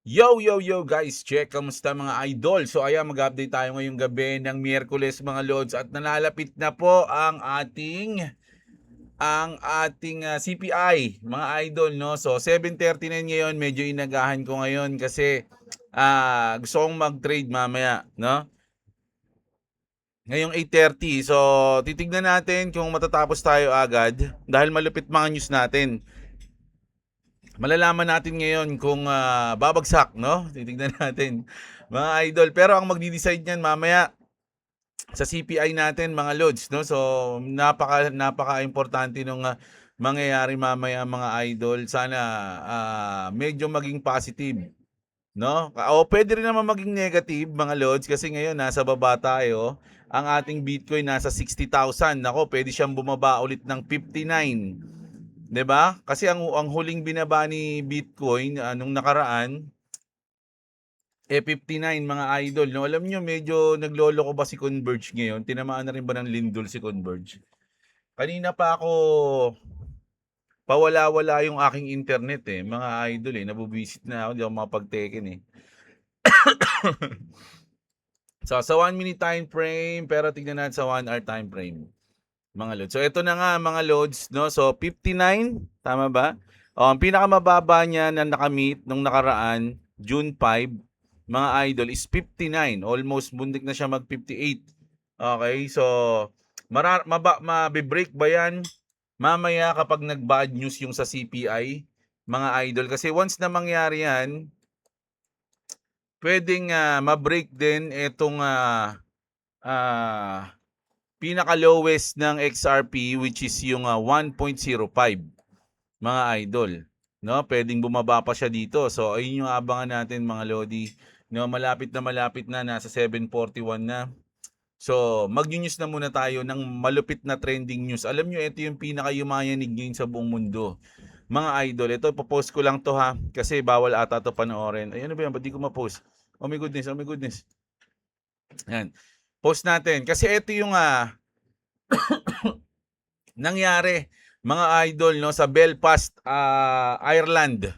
Yo guys, check kamusta mga idol. So ayan, mag-update tayo ngayong gabi ng Miyerkules mga lods at nalalapit na po ang ating CPI mga idol, no. So 7:39 ngayon, medyo inagahan ko ngayon kasi gusto kong mag-trade mamaya, no. Ngayong 8:30. So titignan natin kung matatapos tayo agad dahil malupit mga news natin. Malalaman natin ngayon kung babagsak, no? Titignan natin, mga idol. Pero ang magdi-decide niyan mamaya sa CPI natin, mga lods, no? So, napaka-importante nung mangyayari mamaya, mga idol. Sana medyo maging positive, no? O pwede rin naman maging negative, mga lods, kasi ngayon nasa baba tayo. Ang ating Bitcoin nasa 60,000. Nako, pwede siyang bumaba ulit ng 59. 'Di ba? Kasi ang huling binaba ni Bitcoin nung nakaraan 59, mga idol, no. Alam niyo, medyo nagloloko ba si Converge ngayon? Tinamaan na rin ba ng lindol si Converge? Kanina pa ako pawala-wala yung aking internet mga idol nabubisit na ako, di ako makapag-tekken So sa 1 minute time frame, pero tignan natin sa 1 hour time frame, mga lods. So ito na nga mga lods, no. So 59, tama ba? Ang pinakamababa niya na nakamit nung nakaraan, June 5, mga idol, is 59. Almost bundik na siya mag 58. Okay, so mabe-break ba yan mamaya kapag nag-bad news yung sa CPI, mga idol? Kasi once na mangyari yan, pwedeng ma-break din itong pinaka-lowest ng XRP, which is yung 1.05, mga idol, no. Pwedeng bumaba pa siya dito. So ayun yung abangan natin, mga lodi, no. Malapit na nasa 741 na. So mag-news na muna tayo ng malupit na trending news. Alam nyo, ito yung pinaka-yumayanig ngayon sa buong mundo, mga idol. Ito, ipopost ko lang to, ha, kasi bawal ata to panoorin. Ayun, ba yan, ba't di ko ma-post? Oh my goodness, oh my goodness. Yan, post natin kasi ito yung nangyari, mga idol, no, sa Belfast, Ireland.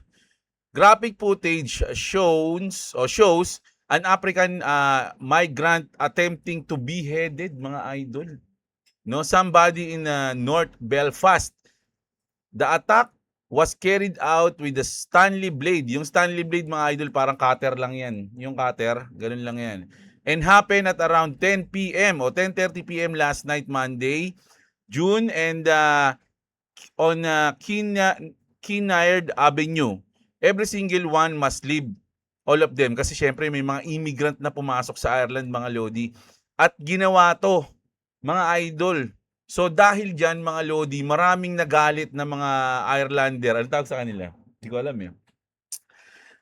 Graphic footage shows an African migrant attempting to be beheaded, mga idol, no, somebody in North Belfast. The attack was carried out with the Stanley blade. Yung Stanley blade, mga idol, parang cutter lang yan. Yung cutter, ganun lang yan. And happened at around 10 p.m. o 10:30 p.m. last night, Monday, June, and on Kinnaird Avenue. Every single one must leave, all of them. Kasi syempre may mga immigrant na pumasok sa Ireland, mga lodi. At ginawa to, mga idol. So dahil dyan, mga lodi, maraming nagalit na mga Irelander. Ano tawag sa kanila? Hindi ko alam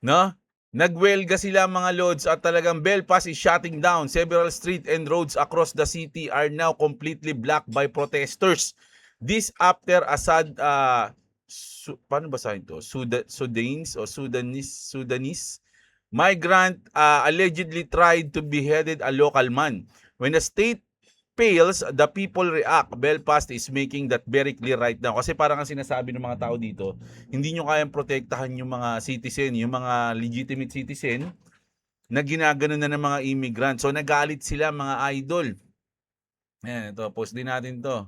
no? Nagwelga sila, mga lods, at talagang Belfast is shutting down. Several streets and roads across the city are now completely blocked by protesters. This after Assad, paano basahin to? Sudanese migrant allegedly tried to beheaded a local man. When the state fails, the people react. Belfast is making that very clear right now. Kasi parang ang sinasabi ng mga tao dito, hindi nyo kayang protektahan yung mga citizen, yung mga legitimate citizen na ginagano na ng mga immigrant. So nagalit sila, mga idol. Ayan, ito, post din natin to.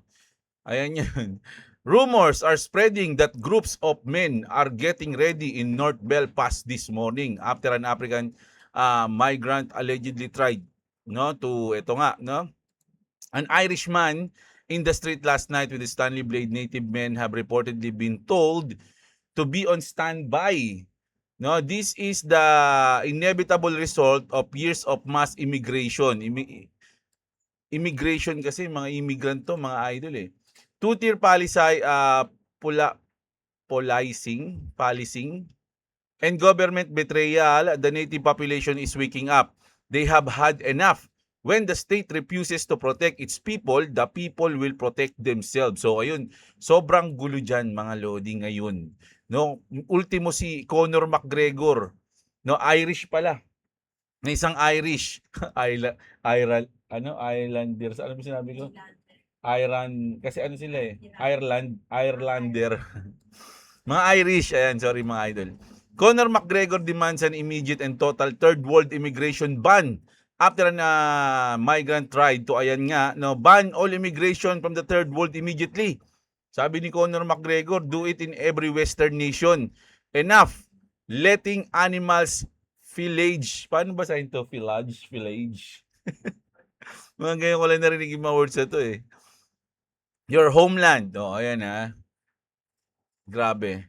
Ayan yun. Rumors are spreading that groups of men are getting ready in North Belfast this morning after an African migrant allegedly tried, no, to, ito nga, no, an Irishman in the street last night with a Stanley blade. Native men have reportedly been told to be on standby. No, this is the inevitable result of years of mass immigration. Immigration kasi, mga immigrant to, mga idol Two-tier policy, policing, and government betrayal. The native population is waking up. They have had enough. When the state refuses to protect its people, the people will protect themselves. So ayun, sobrang gulo dyan, mga lodi, ngayon. No, ultimo si Conor McGregor, no, Irish pala. May isang Irish, Islanders, ano ba sinabi ko? Ireland, kasi ano sila Irelander. Mga Irish, ayan, sorry mga idol. Conor McGregor demands an immediate and total third world immigration ban after an migrant tried to, ayan nga, no, ban all immigration from the third world immediately. Sabi ni Conor McGregor, do it in every Western nation. Enough letting animals village. Paano ba sa ito? Village? Mga ganyan ko lang narinig yung mga words na to eh. Your homeland. Oh, ayan ha. Grabe.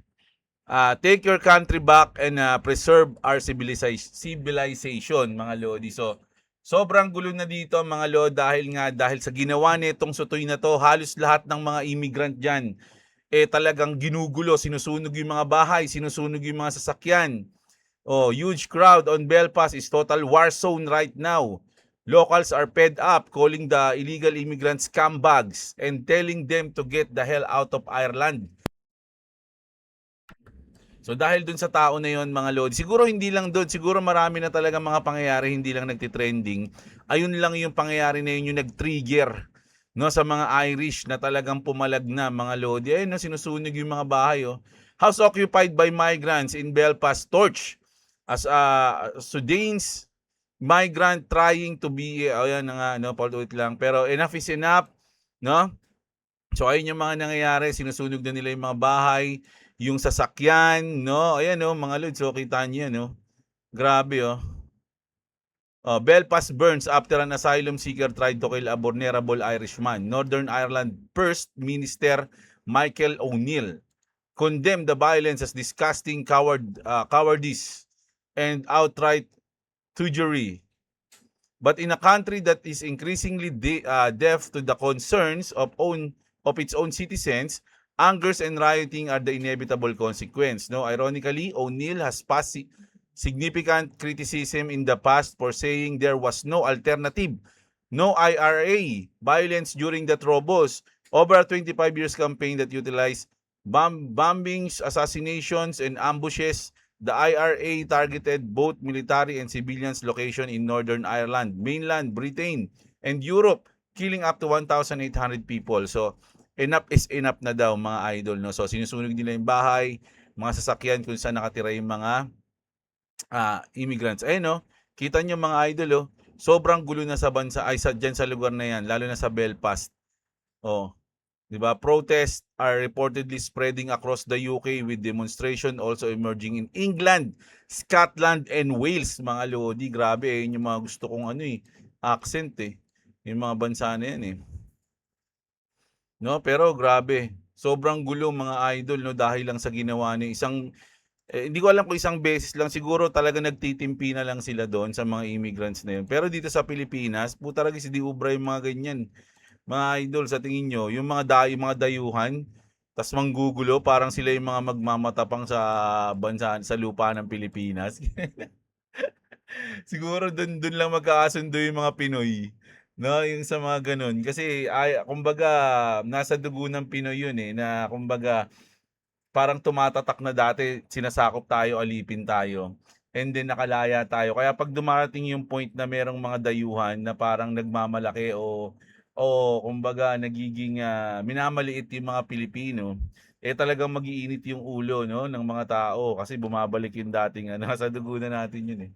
Take your country back and preserve our civilization, mga lodi. So, sobrang gulo na dito, mga lodi, dahil sa ginawa nitong Sutoy na to, halos lahat ng mga immigrant dyan, talagang ginugulo, sinusunog yung mga bahay, sinusunog yung mga sasakyan. Oh, huge crowd on Belfast is total war zone right now. Locals are fed up, calling the illegal immigrants scumbags and telling them to get the hell out of Ireland. So dahil dun sa tao na yon, mga lodi, siguro hindi lang doon, siguro marami na talaga mga pangyayari, hindi lang nagtitrending. Ayun lang yung pangyayari na yun yung nag-trigger, no, sa mga Irish na talagang pumalag na, mga lodi. Ayun, no, sinusunog yung mga bahay. Oh. House occupied by migrants in Belfast torch as Sudanese migrant trying to be, ayan na nga, no, paulit lang. Pero enough is enough, no? So ayun yung mga nangyayari, sinusunog na nila yung mga bahay, yung sasakyan, no? Ayan, no, mga lods, so kita niyo, no? Grabe, oh. Belfast burns after an asylum seeker tried to kill a vulnerable Irishman. Northern Ireland First Minister Michael O'Neill condemned the violence as disgusting cowardice and outright thuggery. But in a country that is increasingly deaf to the concerns of its own citizens, angers and rioting are the inevitable consequence. No, ironically, O'Neill has passed significant criticism in the past for saying there was no alternative, no IRA violence during the Troubles, over a 25 years campaign that utilized bombings, assassinations, and ambushes. The IRA targeted both military and civilians location in Northern Ireland, mainland Britain, and Europe, killing up to 1,800 people. So, enough is enough na daw, mga idol, no? So sinusunog nila yung bahay, mga sasakyan kung saan nakatira yung mga immigrants. Ayun, no? Kita nyo, mga idol, oh, sobrang gulo na sa bansa, dyan sa lugar na yan, lalo na sa Belfast. Oh, di ba? Protests are reportedly spreading across the UK with demonstration also emerging in England, Scotland, and Wales, mga lodi. Grabe, yun yung mga gusto kong accent eh. Yung mga bansa na yan eh. No, pero grabe. Sobrang gulo, mga idol, no, dahil lang sa ginawa ni isang hindi ko alam kung isang beses lang, siguro talaga nagtitimpi na lang sila doon sa mga immigrants na yun. Pero dito sa Pilipinas, puta rin si Di Ubra yung mga ganyan. Mga idol, sa tingin nyo, yung mga dayuhan, tas manggugulo, parang sila yung mga magmamatapang sa bansa, sa lupa ng Pilipinas. Siguro doon lang magkakasundo yung mga Pinoy. No, yung sa mga ganun. Kasi kumbaga nasa dugo ng Pinoy yun eh, na kumbaga parang tumatatak na dati, sinasakop tayo, alipin tayo. And then nakalaya tayo. Kaya pag dumarating yung point na merong mga dayuhan na parang nagmamalaki o kumbaga nagiging minamaliit yung mga Pilipino, talagang mag-iinit yung ulo, no, ng mga tao kasi bumabalik yung dating nasa dugo na natin yun eh.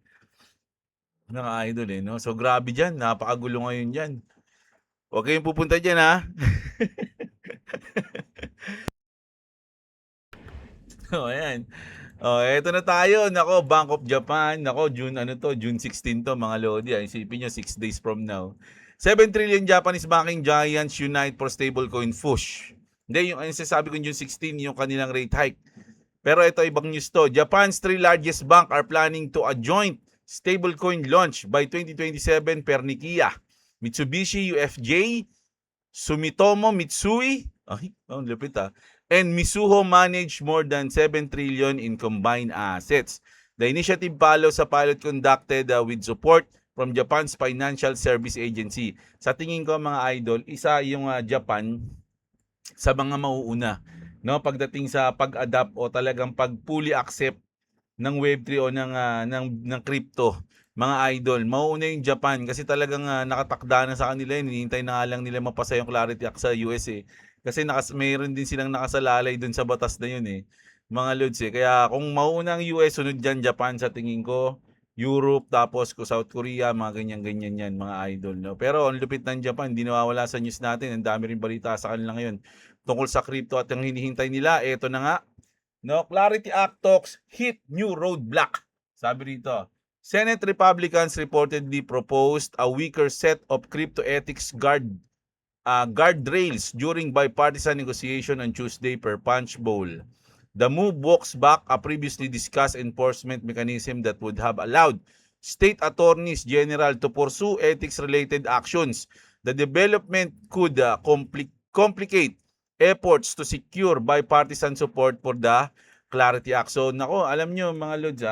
Mga idol eh, no? So grabe dyan, napakagulo ngayon dyan. Huwag kayong pupunta dyan, ha? So, ayan. Eto na tayo. Nako, Bank of Japan. Nako, June 16 to, mga lodi. Isipin nyo, 6 days from now. 7 trillion Japanese banking giants unite for stablecoin push. Hindi, yung sasabi ko June 16, yung kanilang rate hike. Pero ito, ibang news to. Japan's 3 largest bank are planning to a joint stablecoin launch by 2027 per Nikkei, Mitsubishi UFJ, Sumitomo Mitsui, lupit and Mizuho manage more than 7 trillion in combined assets. The initiative follows a pilot conducted with support from Japan's Financial Service Agency. Sa tingin ko, mga idol, isa yung Japan sa mga mauuna, no, pagdating sa pag-adapt o talagang pag-fully accept ng Web3 o ng crypto, mga idol. Mauuna yung Japan kasi talagang nakatakda na sa kanila yun. Hinihintay na nga lang nila mapasa yung Clarity Act sa US eh. Kasi mayroon din silang nakasalalay dun sa batas na yun eh. mga lods eh. Kaya kung mauuna ang US, sunod dyan Japan sa tingin ko, Europe, tapos ko South Korea, mga ganyan-ganyan yan, mga idol. No? Pero ang lupit ng Japan, hindi nawawala sa news natin. Ang dami rin balita sa kanila ngayon tungkol sa crypto at ang hinihintay nila, eto na nga. No, Clarity Act talks hit new roadblock. Sabi rito, Senate Republicans reportedly proposed a weaker set of crypto ethics guardrails during bipartisan negotiation on Tuesday per Punch Bowl. The move walks back a previously discussed enforcement mechanism that would have allowed state attorneys general to pursue ethics-related actions. The development could complicate efforts to secure bipartisan support for the Clarity Act. So, nako, alam nyo mga lods,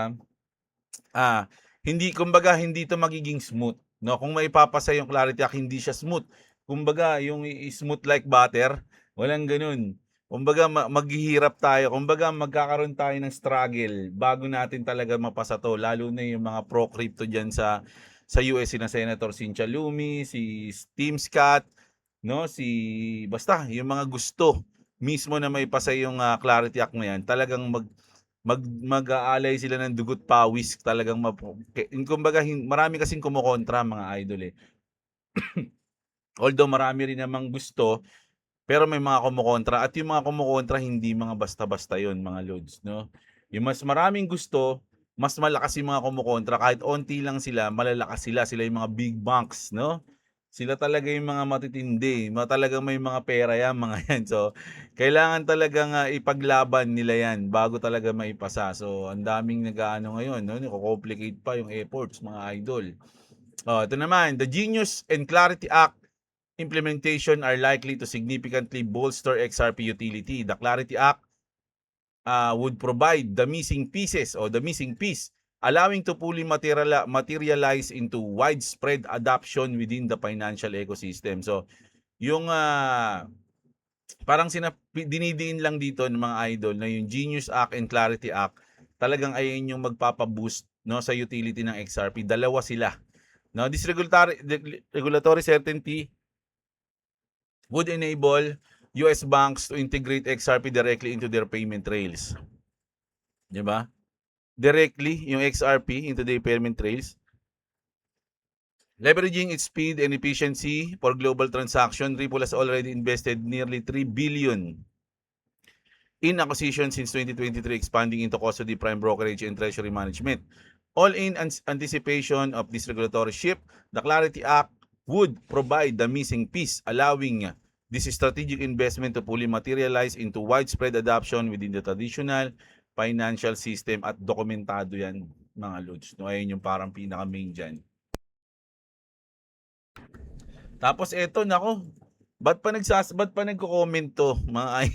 hindi, kumbaga, hindi to magiging smooth. No? Kung maipapasa yung Clarity Act, hindi siya smooth. Kumbaga, yung smooth like butter, walang ganun. Kumbaga, maghihirap tayo. Kumbaga, magkakaroon tayo ng struggle bago natin talaga mapasa to. Lalo na yung mga pro-crypto dyan sa US, na Senator Cynthia Lummis, si Tim Scott, no? Basta, yung mga gusto mismo na may pasa yung Clarity Act na yan, talagang mag-aalay sila ng dugot pawis talagang kumbaga marami kasing kumokontra mga idol eh. Although marami rin namang gusto, pero may mga kumukontra at yung mga kumukontra hindi mga basta-basta yon mga lods, no? Yung mas maraming gusto, mas malakas yung mga kumukontra, kahit onti lang sila, malalakas sila yung mga big banks, no? Sila talaga yung mga matitindi, talagang may mga pera yan, mga yan. So, kailangan talagang ipaglaban nila yan bago talaga maipasa. So, ang daming nag-aano ngayon, no? Niko-complicate pa yung efforts, mga idol. Ito naman, the Genius and Clarity Act implementation are likely to significantly bolster XRP utility. The Clarity Act would provide the missing pieces or the missing piece, allowing to fully materialize into widespread adoption within the financial ecosystem. So, yung parang dinidiin lang dito ng mga idol na yung Genius Act and Clarity Act, talagang ayun yung magpapa-boost, no, sa utility ng XRP. Dalawa sila. No, this regulatory certainty would enable US banks to integrate XRP directly into their payment rails. 'Di ba? Directly yung XRP into their payment rails. Leveraging its speed and efficiency for global transaction, Ripple has already invested nearly 3 billion in acquisition since 2023, expanding into custody, prime brokerage, and treasury management. All in anticipation of this regulatory shift, the Clarity Act would provide the missing piece, allowing this strategic investment to fully materialize into widespread adoption within the traditional financial system, at dokumentado yan, mga lods. No, ayun yung parang pinaka-main dyan. Tapos eto, nako, ba't pa nagko-comment to, mga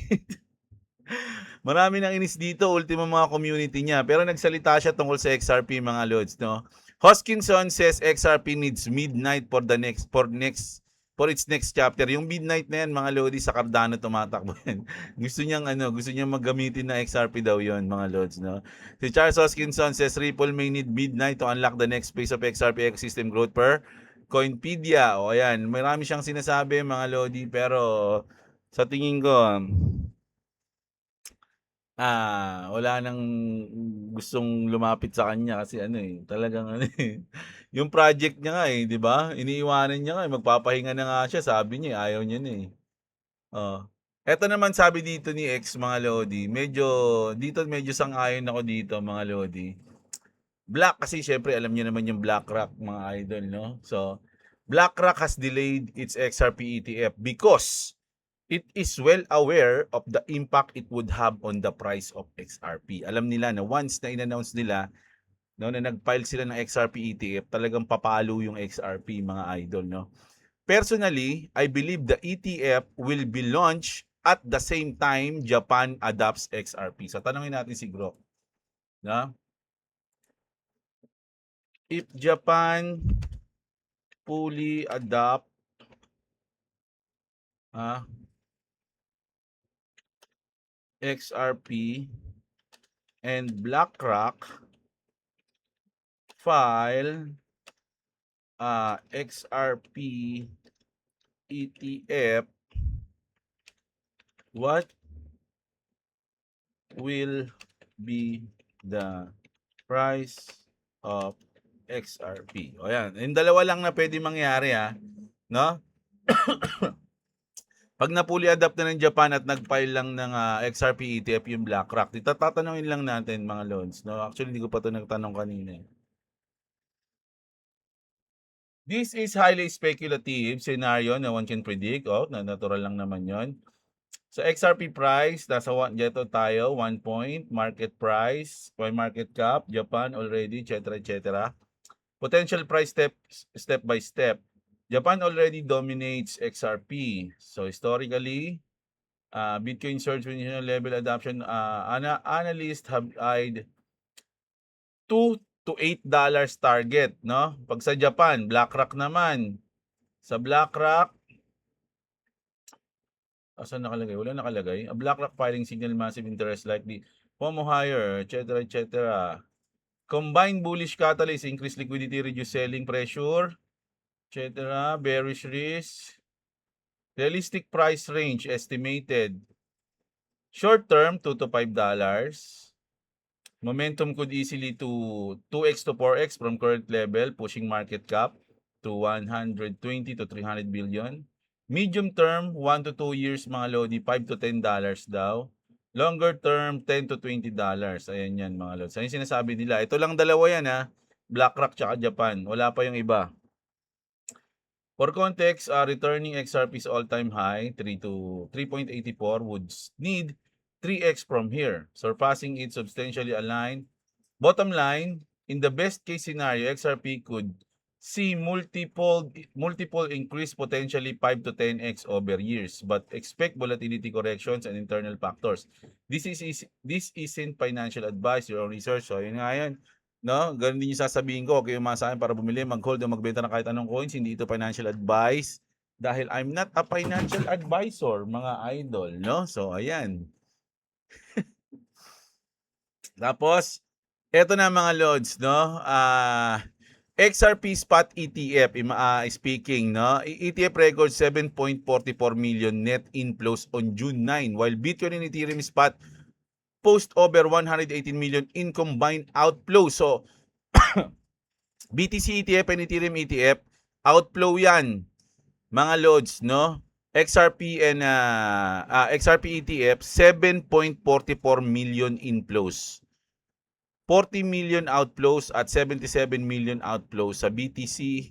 marami nang inis dito, ultimo mga community niya. Pero nagsalita siya tungkol sa XRP, mga lods, no? Hoskinson says XRP needs midnight for its next chapter. Yung midnight na yan, mga lodi, sa Cardano tumatakbo yan. gusto niyang maggamitin na XRP daw yon, mga lods, no? Si Charles Hoskinson says Ripple may need midnight to unlock the next phase of XRP ecosystem growth per Coinpedia. O ayan, marami siyang sinasabi, mga lodi, pero sa tingin ko, wala nang gustong lumapit sa kanya kasi talagang yung project niya nga 'di ba? Iniiwanan niya nga, magpapahinga na nga siya, sabi niya, ayaw niya na Oh. Eto naman sabi dito ni X, mga lodi, medyo sang-ayon ako dito, mga lodi. Black kasi syempre alam niyo naman yung BlackRock, mga idol, no? So, BlackRock has delayed its XRP ETF because it is well aware of the impact it would have on the price of XRP. Alam nila na once na in-announce nila, no, na nag-file sila ng XRP ETF, talagang papalo yung XRP, mga idol, no. Personally, I believe the ETF will be launched at the same time Japan adopts XRP. So tanungin natin si Grok, no? If Japan fully adopt XRP and BlackRock file XRP ETF, what will be the price of XRP? O yan, yung dalawa lang na pwede mangyari no? Pag na-fully adapt na ng Japan at nag-file lang ng XRP ETF yung BlackRock, tatanungin lang natin mga loans, no? Actually, hindi ko pa ito nagtanong kanina. This is highly speculative scenario, no one can predict. Natural lang naman yon. So XRP price, dito tayo, 1 point, market price, market cap, Japan already, etc. Potential price step by step. Japan already dominates XRP. So historically, Bitcoin surge when level adoption, analysts have eyed $2 to $8 target, no? Pag sa Japan, BlackRock naman. Sa BlackRock, asan nakalagay? Wala nakalagay. A BlackRock filing signal massive interest likely FOMO higher, etc. Combined bullish catalyst, increase liquidity, reduce selling pressure, etc. Bearish risk. Realistic price range estimated. Short term, $2 to $5. Momentum could easily to 2x to 4x from current level, pushing market cap to 120 to 300 billion. Medium term, 1 to 2 years mga lodi, $5 to $10 daw. Longer term, $10 to $20. Ayan yan mga lodi. Ayun sinasabi nila. Ito lang dalawa yan BlackRock tsaka Japan. Wala pa yung iba. For context, returning XRP's all-time high, 3.84 would need 3x from here, surpassing it substantially aligned. Bottom line, in the best case scenario, XRP could see multiple increase, potentially 5 to 10x over years, but expect volatility corrections and internal factors. This isn't financial advice, your own research. So yun nga yan, no? Ganun din yung sasabihin ko, okay, sa akin para bumili, mag-hold o magbenta ng kahit anong coins, hindi ito financial advice dahil I'm not a financial advisor, mga idol, no? So ayan. Tapos, eto na mga lods, no? XRP spot ETF, speaking, no? ETF record 7.44 million net inflows on June 9, while Bitcoin and Ethereum spot post over 118 million in combined outflows. So, BTC ETF and Ethereum ETF, outflow yan, mga lods, no? XRP and XRP ETF, 7.44 million inflows. 40 million outflows at 77 million outflows sa BTC,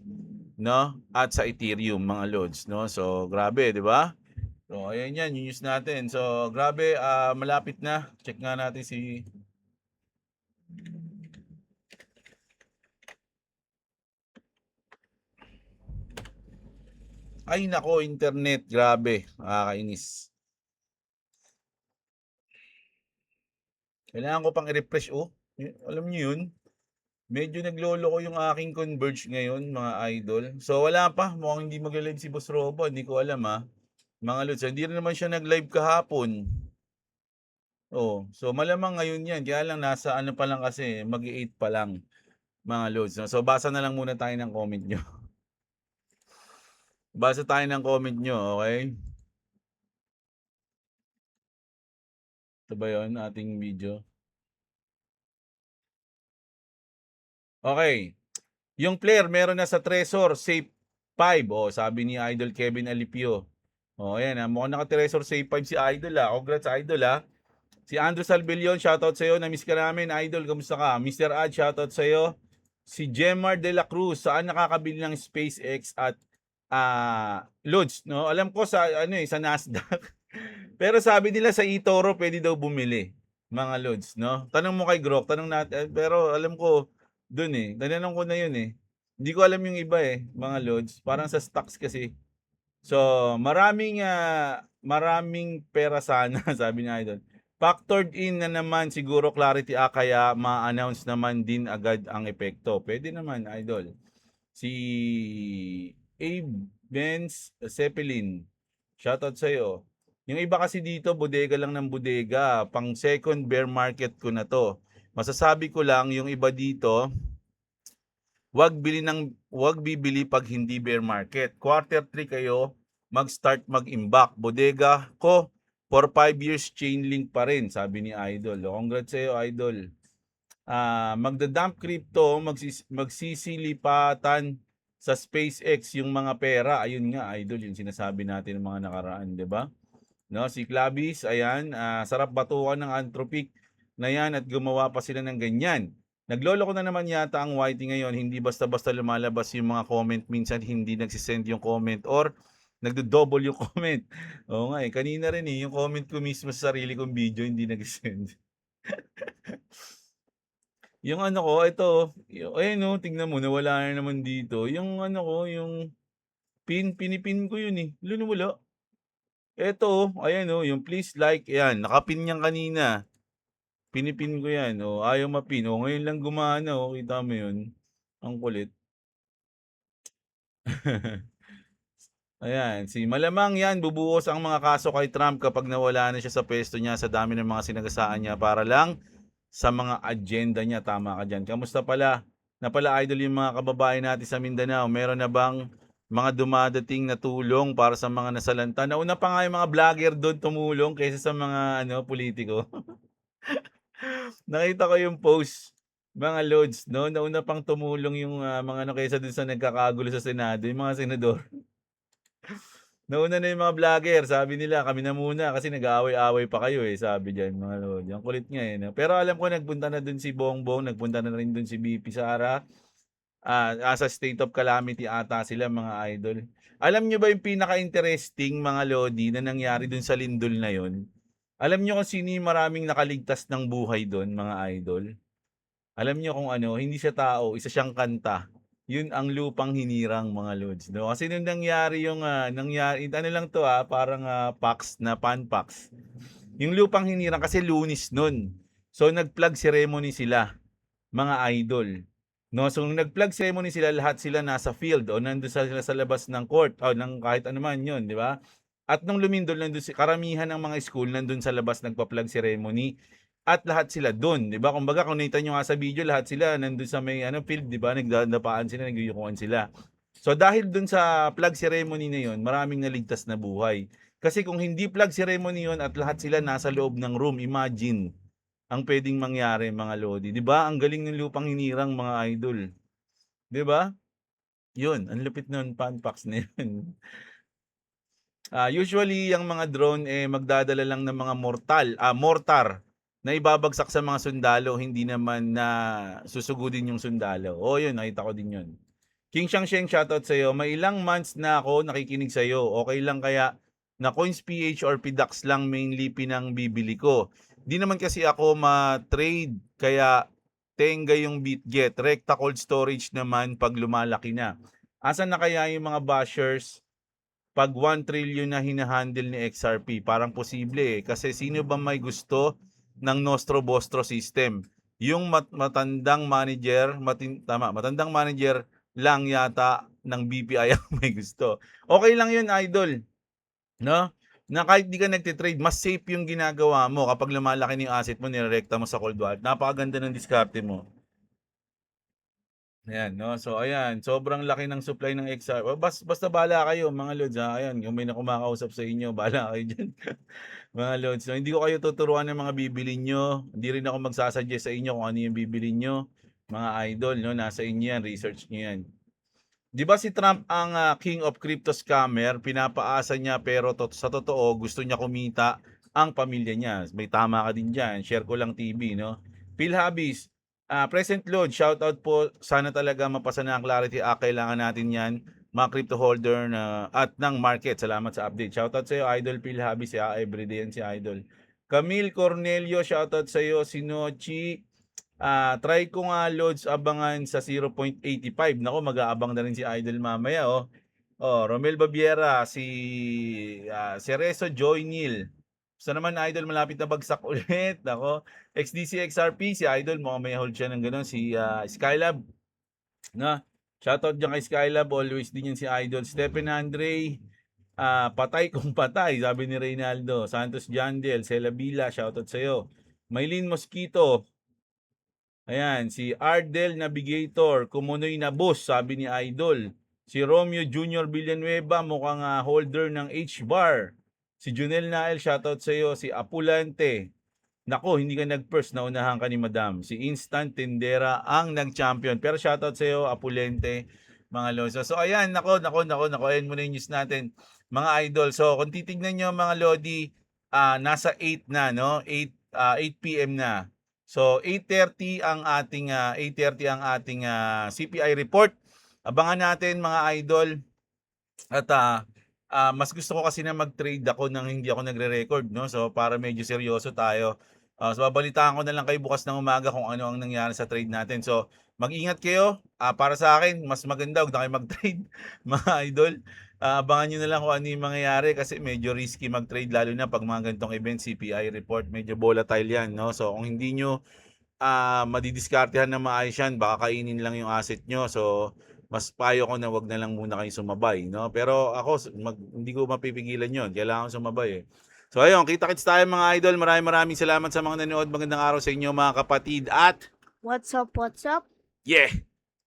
no? At sa Ethereum, mga lods, no? So, grabe, di ba? So, ayan yan, yung news natin. So, grabe, malapit na. Check nga natin si... Ay, nako, internet. Grabe, nakakainis. Kailangan ko pang i-refresh, Alam niyo yun? Medyo naglolo ko yung aking Converge ngayon, mga idol. So, wala pa. Mukhang hindi mag-live si Boss Robo. Hindi ko alam, mga lods. Hindi rin naman siya nag-live kahapon. So malamang ngayon yan. Kaya lang nasa ano pa lang kasi, mag-8 pa lang, mga lods. No? So basa na lang muna tayo ng comment nyo. Basa tayo ng comment nyo, okay? Ito ba yun, ating video? Okay. Yung player, meron na sa Trezor, Safe 5. Sabi ni Idol Kevin Alipio. Ayan, mukhang naka-Trezor Safe 5 si Idol, Congrats, Idol, Si Andrew Salvillion, shoutout sa'yo. Na-miss ka namin, Idol. Kamusta ka? Mr. Ad, shoutout sa'yo. Si Gemar de la Cruz, saan nakakabili ng SpaceX at Lods, no? Alam ko sa sa Nasdaq. Pero sabi nila sa eToro pwede daw bumili, mga Lods, no? Tanong mo kay Grok, tanong natin, pero alam ko doon Tanong ko na yun Hindi ko alam yung iba mga Lods. Parang sa stocks kasi. So, maraming pera sana, sabi niya Idol. Factored in na naman siguro Clarity kaya ma-announce naman din agad ang epekto. Pwede naman, Idol. Si Abe Benz Zeppelin, shoutout sa'yo. Yung iba kasi dito, bodega lang ng bodega. Pang second bear market ko na to. Masasabi ko lang, yung iba dito, wag bibili pag hindi bear market. Quarter 3 kayo, mag-start mag-imbak. Bodega ko, For 5 years, chain link pa rin, sabi ni Idol. Congrats sa'yo, Idol. Magda-dump crypto, magsisilipatan sa SpaceX yung mga pera. Ayun nga, Idol, yung sinasabi natin ng mga nakaraan, di ba? No, si Clavis, ayan, sarap batukan ng Anthropic na yan at gumawa pa sila ng ganyan. Nagloloko na naman yata ang YT ngayon, hindi basta-basta lumalabas yung mga comment, minsan hindi nagsisend yung comment or nagdo-double yung comment. Oo nga kanina rin yung comment ko mismo sa sarili kong video hindi nagsisend. Yung ano ko, ito, ayun no, tingnan mo, nawala na naman dito. Yung ano ko, yung pinipin ko yun Wala. Eto, ayan yung please like, yan, nakapin yan kanina. Pinipin ko yan, ayaw mapin. Ngayon lang gumana, kita mo yun. Ang kulit. Ayan, malamang yan, bubuhos ang mga kaso kay Trump kapag nawala na siya sa pwesto niya sa dami ng mga sinagasaan niya para lang sa mga agenda niya. Tama ka dyan. Kamusta pala? Napala idol yung mga kababayan natin sa Mindanao. Meron na bang mga dumadating na tulong para sa mga nasalanta? Nauna pa nga yung mga vlogger doon tumulong kaysa sa mga politiko. Nakita ko yung post, mga loads, no? Nauna pang tumulong yung mga kaysa dun sa nagkakagulo sa Senado, yung mga senador. Nauna na yung mga vlogger, sabi nila, kami na muna kasi nag-aaway-aaway pa kayo sabi diyan mga lord. Ang kulit nga no? Pero alam ko nagpunta na dun si Bongbong, nagpunta na rin dun si BP Sara. As a state of calamity ata sila mga idol. Alam nyo ba yung pinaka-interesting mga lodi na nangyari dun sa lindol na yon? Alam nyo kung sino yung maraming nakaligtas ng buhay dun mga idol? Alam nyo kung ano, hindi siya tao, isa siyang kanta. Yun ang lupang hinirang mga lods. No? Kasi nung nangyari ano lang to parang pax na pan-pax. Yung lupang hinirang kasi Lunis nun. So nag-plug ceremony sila, mga idol. No, so nung nag-plug ceremony sila, lahat sila nasa field o nandoon sila sa labas ng court o ng kahit ano man 'yun, di ba? At nung lumindol nandoon karamihan ng mga school nandoon sa labas nagpa-plug ceremony at lahat sila doon, 'di ba? Kumbaga kung nakita niyo nga sa video, lahat sila nandoon sa may field, 'di ba? Nagdadapaan sila, nagyuyukuan sila. So dahil doon sa plug ceremony na 'yon, maraming naligtas na buhay. Kasi kung hindi plug ceremony 'yon at lahat sila nasa loob ng room, imagine ang pwedeng mangyari mga lodi. 'Di ba? Ang galing ng lupang hinirang mga idol. 'Di ba? 'Yun, ang lupit nun, panpax na 'yun. Usually ang mga drone magdadala lang ng mga mortar na ibabagsak sa mga sundalo, hindi naman na susugudin yung sundalo. Yun, nakita ko din 'yun. King Shangsheng, shoutout sa iyo. May ilang months na ako nakikinig sa iyo. Okay lang kaya na Coins PH or PDAX lang mainly pinang bibili ko. Di naman kasi ako ma-trade kaya tenga yung BitGet. Recta cold storage naman pag lumalaki na. Asan na kaya yung mga bashers pag 1 trillion na hinahandle ni XRP? Parang posible kasi sino ba may gusto ng Nostro Bostro system? Yung matandang manager, matandang manager lang yata ng BPI ang may gusto. Okay lang yun, idol. No? Na kahit di ka nagtitrade, mas safe yung ginagawa mo kapag lumalaki yung asset mo, nirerekta mo sa cold wallet. Napakaganda ng diskarte mo. Ayan, no? So, ayan. Sobrang laki ng supply ng XR. Basta bala kayo, mga lods. Ayan, kung may nakumakausap sa inyo, bala kayo dyan. mga lods. So, hindi ko kayo tuturuan ng mga bibili nyo. Hindi rin ako magsasuggest sa inyo kung ano yung bibili nyo. Mga idol, no? Nasa inyo yan. Research nyo yan. Di ba si Trump ang king of crypto scammer? Pinapaasa niya pero sa totoo gusto niya kumita ang pamilya niya. May tama ka din dyan. Share ko lang TV, no? Phil Habis, Present Load, shoutout po. Sana talaga mapasa na ang Clarity Act. Kailangan natin yan. Mga crypto holder at ng market. Salamat sa update. Shoutout sa iyo, Idol Phil Habis. Everyday yan si Idol. Camille Cornelio, shoutout sa iyo. Sinochi, try ko nga loads abangan sa 0.85. Nako, mag-aabang na rin si Idol mamaya, Romel Babiera, si Cerezo Joy Neal. Basta naman Idol, malapit na bagsak ulit. Nako, XDC XRP, si Idol, mukhang may hold siya ng gano'n. Si Skylab, na, shoutout dyan kay Skylab, always din yan si Idol. Stephen Andre, patay kung patay, sabi ni Reynaldo. Santos Jandel, Cela Villa, shoutout sa'yo. Maylin Mosquito, ayan, si Ardel Navigator, kumunoy na boss, sabi ni Idol. Si Romeo Jr. Villanueva, mukhang holder ng H-bar. Si Junel Nael, shoutout sa iyo. Si Apulante. Nako, hindi ka nag-first, naunahan ka ni Madam. Si Instant Tindera ang nag-champion. Pero shoutout sa iyo, Apulente, mga Loso. So ayan, nako, ayan muna yung news natin, mga idol. So kung titignan nyo mga Lodi, nasa 8 na, no? 8 p.m. na. So 8:30 ang ating 8:30 ang ating CPI report. Abangan natin mga idol. At mas gusto ko kasi na mag-trade ako nang hindi ako nagre-record, no? So para medyo seryoso tayo. So babalitaan ko na lang kayo bukas ng umaga kung ano ang nangyari sa trade natin. So mag-ingat kayo. Para sa akin, mas maganda huwag na kayo mag-trade, mga idol. Abangan nyo na lang kung ano yung mangyayari kasi medyo risky mag-trade lalo na pag mga ganitong event, CPI report, medyo volatile yan, no? So kung hindi nyo madidiskartehan na maayos yan, baka kainin lang yung asset nyo. So mas payo ko na wag na lang muna kayo sumabay, no? Pero ako hindi ko mapipigilan 'yon. Kailangan sumabay eh. So ayun, kita-kits tayo mga idol. Maraming salamat sa mga nanood. Magandang araw sa inyo mga kapatid at What's up, what's up? yeah.